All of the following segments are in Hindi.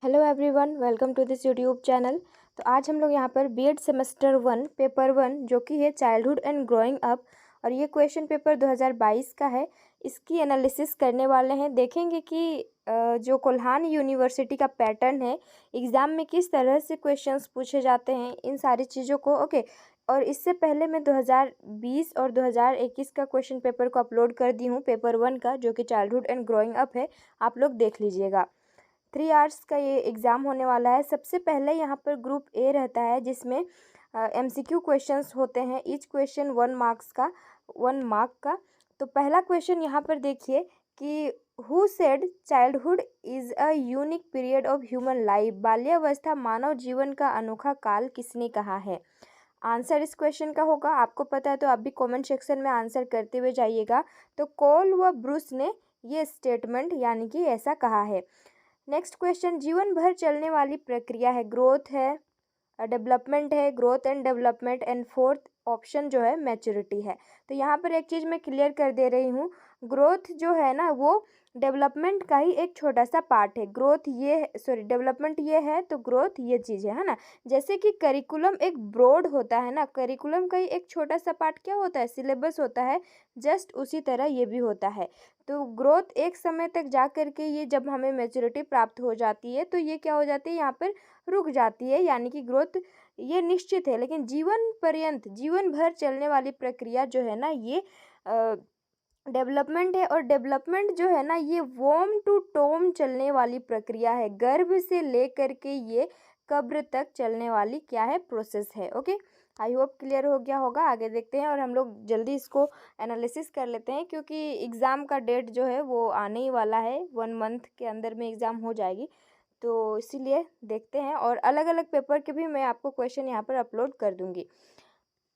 Hello everyone, welcome to this YouTube channel. तो आज हम लोग यहाँ पर बीएड सेमेस्टर 1 पेपर 1 जो कि है चाइल्डहुड एंड ग्रोइंग अप, और ये क्वेश्चन पेपर 2022 का है। इसकी एनालिसिस करने वाले हैं। देखेंगे कि जो कोल्हान यूनिवर्सिटी का पैटर्न है, एग्ज़ाम में किस तरह से क्वेश्चंस पूछे जाते हैं, इन सारी चीज़ों को ओके। और इससे पहले मैं 2020 और 2021 का क्वेश्चन पेपर को अपलोड कर दी हूँ, पेपर 1 का, जो कि चाइल्डहुड एंड ग्रोइंग अप है। आप लोग देख लीजिएगा। 3 आवर्स का ये एग्ज़ाम होने वाला है। सबसे पहले यहाँ पर ग्रुप ए रहता है, जिसमें एमसीक्यू क्वेश्चंस होते हैं। ईच क्वेश्चन 1 मार्क का। तो पहला क्वेश्चन यहाँ पर देखिए कि who said childhood is a unique period of human life. बाल्यावस्था मानव जीवन का अनोखा काल किसने कहा है? आंसर इस क्वेश्चन का होगा, आपको पता है तो आप भी कमेंट सेक्शन में आंसर करते हुए जाइएगा। तो कोल व ब्रूस ने ये स्टेटमेंट यानी कि ऐसा कहा है। नेक्स्ट क्वेश्चन, जीवन भर चलने वाली प्रक्रिया है, ग्रोथ है, डेवलपमेंट है, growth and development, and fourth option जो है मैच्योरिटी है। तो यहाँ पर एक चीज़ मैं क्लियर कर दे रही हूँ, ग्रोथ जो है ना वो डेवलपमेंट का ही एक छोटा सा पार्ट है। ग्रोथ ये डेवलपमेंट ये है, तो ग्रोथ ये चीज़ है ना। जैसे कि करिकुलम एक ब्रॉड होता है ना, करिकुलम का ही एक छोटा सा पार्ट क्या होता है, सिलेबस होता है, जस्ट उसी तरह ये भी होता है। तो ग्रोथ एक समय तक जा कर के ये जब हमें मैच्योरिटी प्राप्त हो जाती है तो ये क्या हो जाती है, यहाँ पर रुक जाती है, यानी कि ग्रोथ ये निश्चित है। लेकिन जीवन पर्यंत, जीवन भर चलने वाली प्रक्रिया जो है ना, ये डेवलपमेंट है। और डेवलपमेंट जो है ना, ये वॉर्म टू टॉम चलने वाली प्रक्रिया है। गर्भ से लेकर के ये कब्र तक चलने वाली क्या है, प्रोसेस है। ओके, आई होप क्लियर हो गया होगा। आगे देखते हैं और हम लोग जल्दी इसको एनालिसिस कर लेते हैं, क्योंकि एग्ज़ाम का डेट जो है वो आने ही वाला है। 1 मंथ के अंदर में एग्ज़ाम हो जाएगी, तो इसीलिए देखते हैं। और अलग अलग पेपर के भी मैं आपको क्वेश्चन यहाँ पर अपलोड कर दूँगी।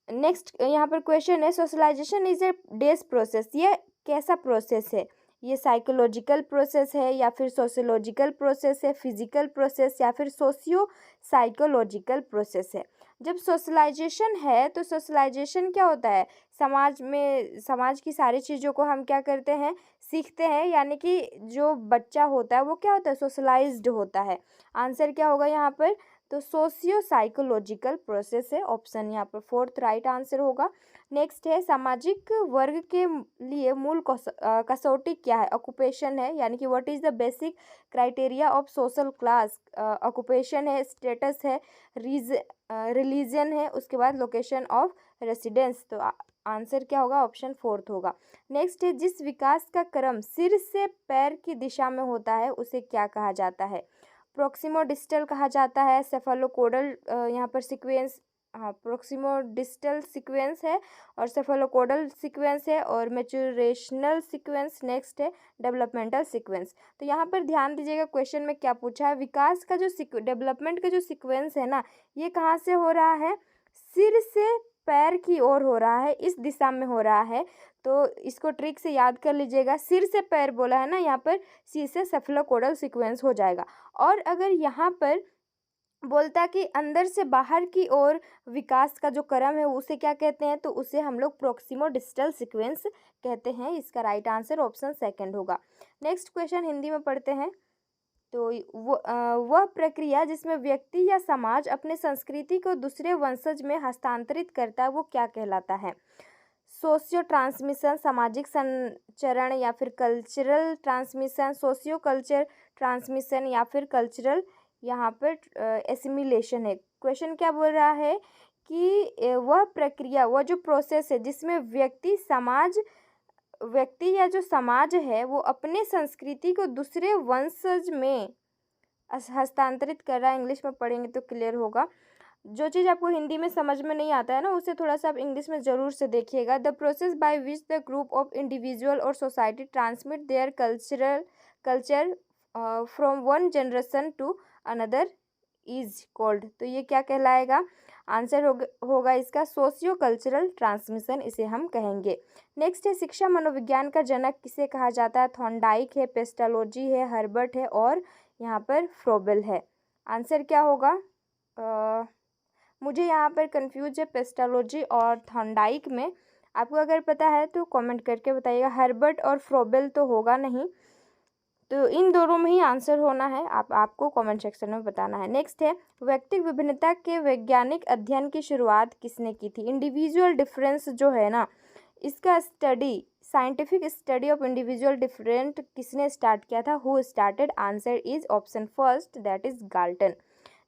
नेक्स्ट यहाँ पर क्वेश्चन है, socialization is a days process. ये कैसा प्रोसेस है? ये साइकोलॉजिकल प्रोसेस है, या फिर सोशियोलॉजिकल प्रोसेस है, फिजिकल प्रोसेस, या फिर सोशियो साइकोलॉजिकल प्रोसेस है? जब सोशलाइजेशन है तो सोशलाइजेशन क्या होता है, समाज में, समाज की सारी चीज़ों को हम क्या करते हैं, सीखते हैं। यानी कि जो बच्चा होता है वो क्या होता है, सोशलाइज्ड होता है। आंसर क्या होगा यहाँ पर, तो सोशियो साइकोलॉजिकल प्रोसेस है। ऑप्शन यहाँ पर फोर्थ राइट आंसर होगा। नेक्स्ट है, सामाजिक वर्ग के लिए मूल कसौटी क्या है? ऑक्यूपेशन है, यानी कि what is the basic criteria of social class. Occupation है, स्टेटस है, रिलीजन है, उसके बाद लोकेशन ऑफ रेसिडेंस। तो आंसर क्या होगा, ऑप्शन फोर्थ होगा। नेक्स्ट है, जिस विकास का क्रम सिर से पैर की दिशा में होता है उसे क्या कहा जाता है? प्रोक्सिमोडिस्टल कहा जाता है, सेफालोकोडल यहाँ पर सीक्वेंस, हाँ प्रोक्सिमोडिस्टल सीक्वेंस है, और सेफालोकोडल सीक्वेंस है, और मैच्योरेशनल सीक्वेंस। नेक्स्ट है डेवलपमेंटल सीक्वेंस। तो यहाँ पर ध्यान दीजिएगा, क्वेश्चन में क्या पूछा है, विकास का जो डेवलपमेंट का जो सीक्वेंस है ना, ये कहाँ से हो रहा है, सिर से पैर की ओर हो रहा है, इस दिशा में हो रहा है। तो इसको ट्रिक से याद कर लीजिएगा, सिर से पैर बोला है ना, यहाँ पर सी से सेफालोकोडल सीक्वेंस हो जाएगा। और अगर यहाँ पर बोलता कि अंदर से बाहर की ओर विकास का जो क्रम है उसे क्या कहते हैं, तो उसे हम लोग प्रोक्सिमोडिस्टल सीक्वेंस कहते हैं। इसका राइट आंसर ऑप्शन सेकंड होगा। नेक्स्ट क्वेश्चन हिंदी में पढ़ते हैं। तो वह प्रक्रिया जिसमें व्यक्ति या समाज अपने संस्कृति को दूसरे वंशज में हस्तांतरित करता है वो क्या कहलाता है? सोशियो ट्रांसमिशन, सामाजिक संचरण, या फिर cultural transmission, socio culture transmission, या फिर कल्चरल यहाँ पर एसिमिलेशन है। क्वेश्चन क्या बोल रहा है कि वह प्रक्रिया, वह जो प्रोसेस है जिसमें व्यक्ति या जो समाज है वो अपने संस्कृति को दूसरे वंशज में हस्तांतरित कर रहा है। इंग्लिश में पढ़ेंगे तो क्लियर होगा। जो चीज़ आपको हिंदी में समझ में नहीं आता है ना, उसे थोड़ा सा आप इंग्लिश में ज़रूर से देखिएगा। The process by which the group of individual और society transmit their culture from one generation to another is called. तो ये क्या कहलाएगा? आंसर होगा इसका सोशियो कल्चरल ट्रांसमिशन, इसे हम कहेंगे। नेक्स्ट है, शिक्षा मनोविज्ञान का जनक किसे कहा जाता है? थॉर्नडाइक है, पेस्टालोजी है, हर्बर्ट है, और यहाँ पर फ्रोबेल है। आंसर क्या होगा? मुझे यहाँ पर कंफ्यूज है पेस्टालोजी और थॉर्नडाइक में। आपको अगर पता है तो कमेंट करके बताइएगा। हर्बर्ट और फ्रोबेल तो होगा नहीं, तो इन दोनों में ही आंसर होना है, आपको कमेंट सेक्शन में बताना है। नेक्स्ट है, व्यक्तिगत विभिन्नता के वैज्ञानिक अध्ययन की शुरुआत किसने की थी? इंडिविजुअल डिफरेंस जो है ना, इसका study, scientific study of individual different किसने स्टार्ट किया था? Who started? Answer is option first, that is Galton.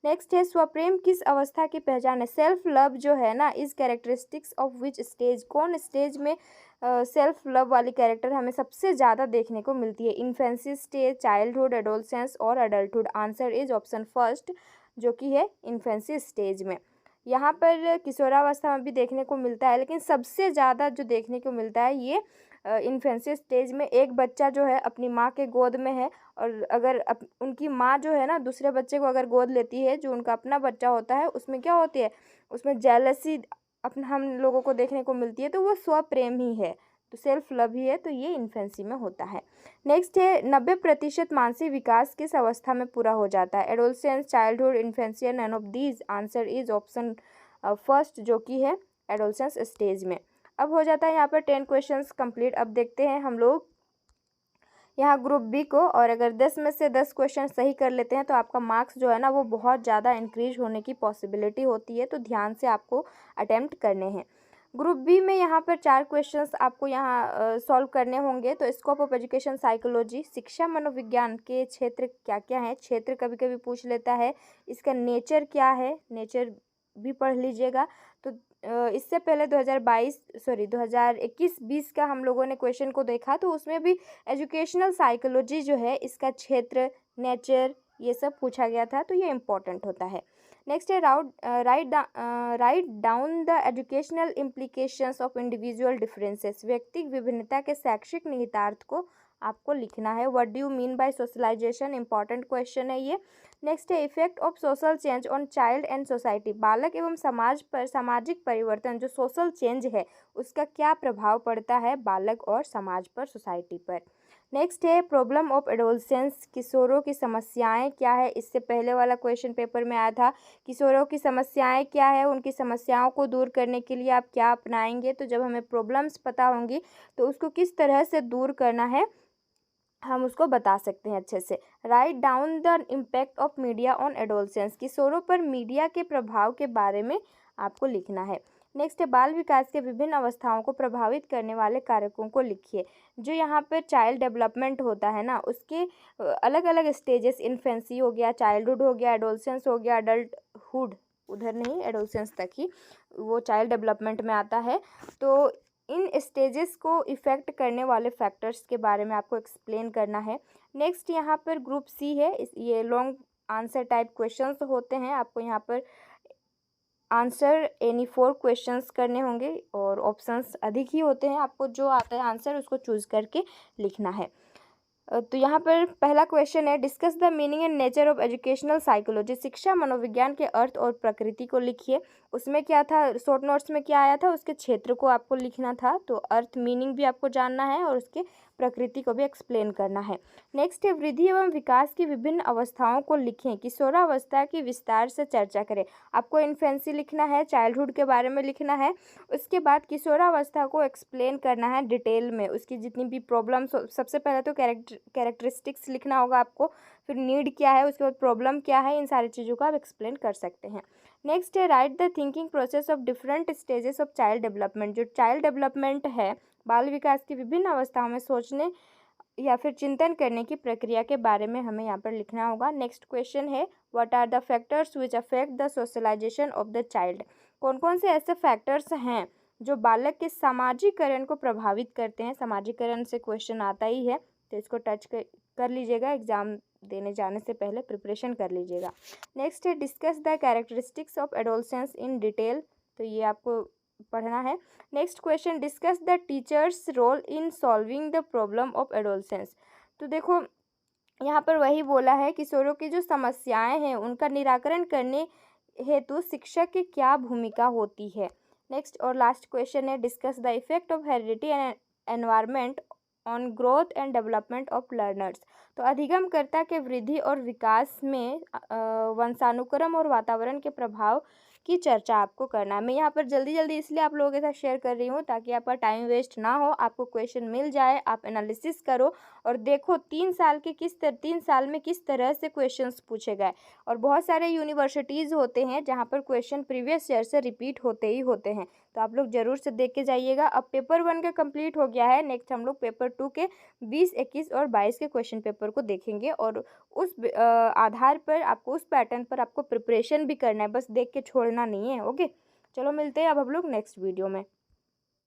Next है, स्वप्रेम किस अवस्था की पहचान है? सेल्फ लव जो है ना, is characteristics of which stage? कौन स्टेज में सेल्फ लव वाली कैरेक्टर हमें सबसे ज़्यादा देखने को मिलती है? इन्फेंसी स्टेज, चाइल्डहुड, एडोलसेंस और adulthood? Answer is option first, जो कि है इन्फेंसी स्टेज में। यहाँ पर किशोरावस्था में भी देखने को मिलता है, लेकिन सबसे ज़्यादा जो देखने को मिलता है ये इन्फेंसी स्टेज में। एक बच्चा जो है अपनी माँ के गोद में है, और अगर उनकी माँ जो है ना दूसरे बच्चे को अगर गोद लेती है, जो उनका अपना बच्चा होता है, उसमें क्या होती है? उसमें जेलसी अपना हम लोगों को देखने को मिलती है, तो वो स्वप्रेम ही है, तो सेल्फ लव ही है, तो ये इन्फेंसी में होता है। नेक्स्ट है, 90% मानसिक विकास किस अवस्था में पूरा हो जाता है? Adolescence, childhood, infancy, none of these? Answer is option first, जो कि है एडोलसेंस स्टेज में। अब हो जाता है यहाँ पर 10 क्वेश्चंस कंप्लीट। अब देखते हैं हम लोग यहाँ ग्रुप बी को, और अगर 10 में से 10 क्वेश्चन सही कर लेते हैं तो आपका मार्क्स जो है ना वो बहुत ज़्यादा इंक्रीज होने की पॉसिबिलिटी होती है, तो ध्यान से आपको अटेम्प्ट करने हैं। ग्रुप बी में यहाँ पर 4 क्वेश्चंस आपको यहाँ सॉल्व करने होंगे। तो स्कोप ऑफ एजुकेशन साइकोलॉजी, शिक्षा मनोविज्ञान के क्षेत्र क्या क्या है? क्षेत्र कभी कभी पूछ लेता है। इसका नेचर क्या है? नेचर भी पढ़ लीजिएगा। तो इससे पहले 2021-20 का हम लोगों ने क्वेश्चन को देखा, तो उसमें भी एजुकेशनल साइकोलॉजी जो है इसका क्षेत्र, नेचर, ये सब पूछा गया था, तो ये इम्पोर्टेंट होता है। नेक्स्ट है, write down the educational implications of individual differences. व्यक्तिगत विभिन्नता के शैक्षिक निहितार्थ को आपको लिखना है। What do you mean by socialization? Important question है ये। नेक्स्ट है, effect of social change on child and society. बालक एवं समाज पर सामाजिक परिवर्तन, जो सोशल चेंज है, उसका क्या प्रभाव पड़ता है बालक और समाज पर, सोसाइटी पर? नेक्स्ट है, प्रॉब्लम ऑफ एडोलसेंस, किशोरों की समस्याएं क्या है? इससे पहले वाला क्वेश्चन पेपर में आया था, किशोरों की समस्याएं क्या है, उनकी समस्याओं को दूर करने के लिए आप क्या अपनाएंगे? तो जब हमें प्रॉब्लम्स पता होंगी तो उसको किस तरह से दूर करना है हम उसको बता सकते हैं अच्छे से। Right down the impact of media on adolescence, किशोरों पर मीडिया के प्रभाव के बारे में आपको लिखना है। नेक्स्ट है, बाल विकास के विभिन्न अवस्थाओं को प्रभावित करने वाले कारकों को लिखिए। जो यहाँ पर चाइल्ड डेवलपमेंट होता है ना, उसके अलग अलग स्टेजेस, इन्फेंसी हो गया, चाइल्डहुड हो गया, एडोलसेंस हो गया, अडल्टहुड, उधर नहीं, एडोलसेंस तक ही वो चाइल्ड डेवलपमेंट में आता है। तो इन स्टेजेस को इफ़ेक्ट करने वाले फैक्टर्स के बारे में आपको एक्सप्लेन करना है। नेक्स्ट यहाँ पर ग्रुप सी है, ये लॉन्ग आंसर टाइप क्वेश्चंस होते हैं। आपको यहाँ पर आंसर एनी 4 क्वेश्चंस करने होंगे, और ऑप्शंस अधिक ही होते हैं। आपको जो आता है आंसर उसको चूज़ करके लिखना है। तो यहाँ पर पहला क्वेश्चन है, discuss the meaning and nature of educational psychology. शिक्षा मनोविज्ञान के अर्थ और प्रकृति को लिखिए। उसमें क्या था, शॉर्ट नोट्स में क्या आया था, उसके क्षेत्र को आपको लिखना था। तो अर्थ मीनिंग भी आपको जानना है और उसके प्रकृति को भी एक्सप्लेन करना है। नेक्स्ट है, वृद्धि एवं विकास की विभिन्न अवस्थाओं को लिखें। किशोरावस्था की विस्तार से चर्चा करें। आपको इन्फेंसी लिखना है, चाइल्डहुड के बारे में लिखना है। उसके बाद किशोरावस्था को एक्सप्लेन करना है डिटेल में, उसकी जितनी भी प्रॉब्लम्स, सबसे पहले तो कैरेक्टरिस्टिक्स लिखना होगा आपको, फिर नीड क्या है, उसके बाद प्रॉब्लम क्या है, इन सारी चीज़ों को आप एक्सप्लेन कर सकते हैं। नेक्स्ट है, right the thinking process of different stages of child development. जो चाइल्ड डेवलपमेंट है, बाल विकास की विभिन्न अवस्थाओं में सोचने या फिर चिंतन करने की प्रक्रिया के बारे में हमें यहाँ पर लिखना होगा। नेक्स्ट क्वेश्चन है, what are the factors which affect the socialization of the child. कौन कौन से ऐसे फैक्टर्स हैं जो बालक के सामाजिकरण को प्रभावित करते हैं? सामाजिकरण से क्वेश्चन आता ही है, तो इसको टच कर लीजिएगा, एग्जाम देने जाने से पहले प्रिपरेशन कर लीजिएगा। नेक्स्ट है, discuss the characteristics of adolescence in detail. तो ये आपको पढ़ना है। Next question, discuss the teachers role in solving the problem of adolescence. तो देखो यहाँ पर वही बोला है, किशोरों की जो समस्याएं हैं उनका निराकरण करने हेतु शिक्षक की क्या भूमिका होती है। नेक्स्ट और लास्ट क्वेश्चन है, discuss the effect of heredity and environment on growth and development of learners. तो अधिगमकर्ता के वृद्धि और विकास में वंशानुक्रम और वातावरण के प्रभाव की चर्चा आपको करना है। मैं यहाँ पर जल्दी जल्दी इसलिए आप लोगों के साथ शेयर कर रही हूँ ताकि आपका टाइम वेस्ट ना हो, आपको क्वेश्चन मिल जाए, आप एनालिसिस करो और देखो 3 साल में किस तरह से क्वेश्चंस पूछे गए। और बहुत सारे यूनिवर्सिटीज़ होते हैं जहाँ पर क्वेश्चन प्रीवियस ईयर से रिपीट होते ही होते हैं, तो आप लोग ज़रूर से देख के जाइएगा। अब पेपर 1 का कंप्लीट हो गया है, नेक्स्ट हम लोग पेपर 2 के 20, 21 और 22 के क्वेश्चन पेपर को देखेंगे और उस आधार पर आपको, उस पैटर्न पर आपको प्रिपरेशन भी करना है, बस देख के छोड़ना नहीं है। ओके, चलो मिलते हैं अब हम लोग नेक्स्ट वीडियो में।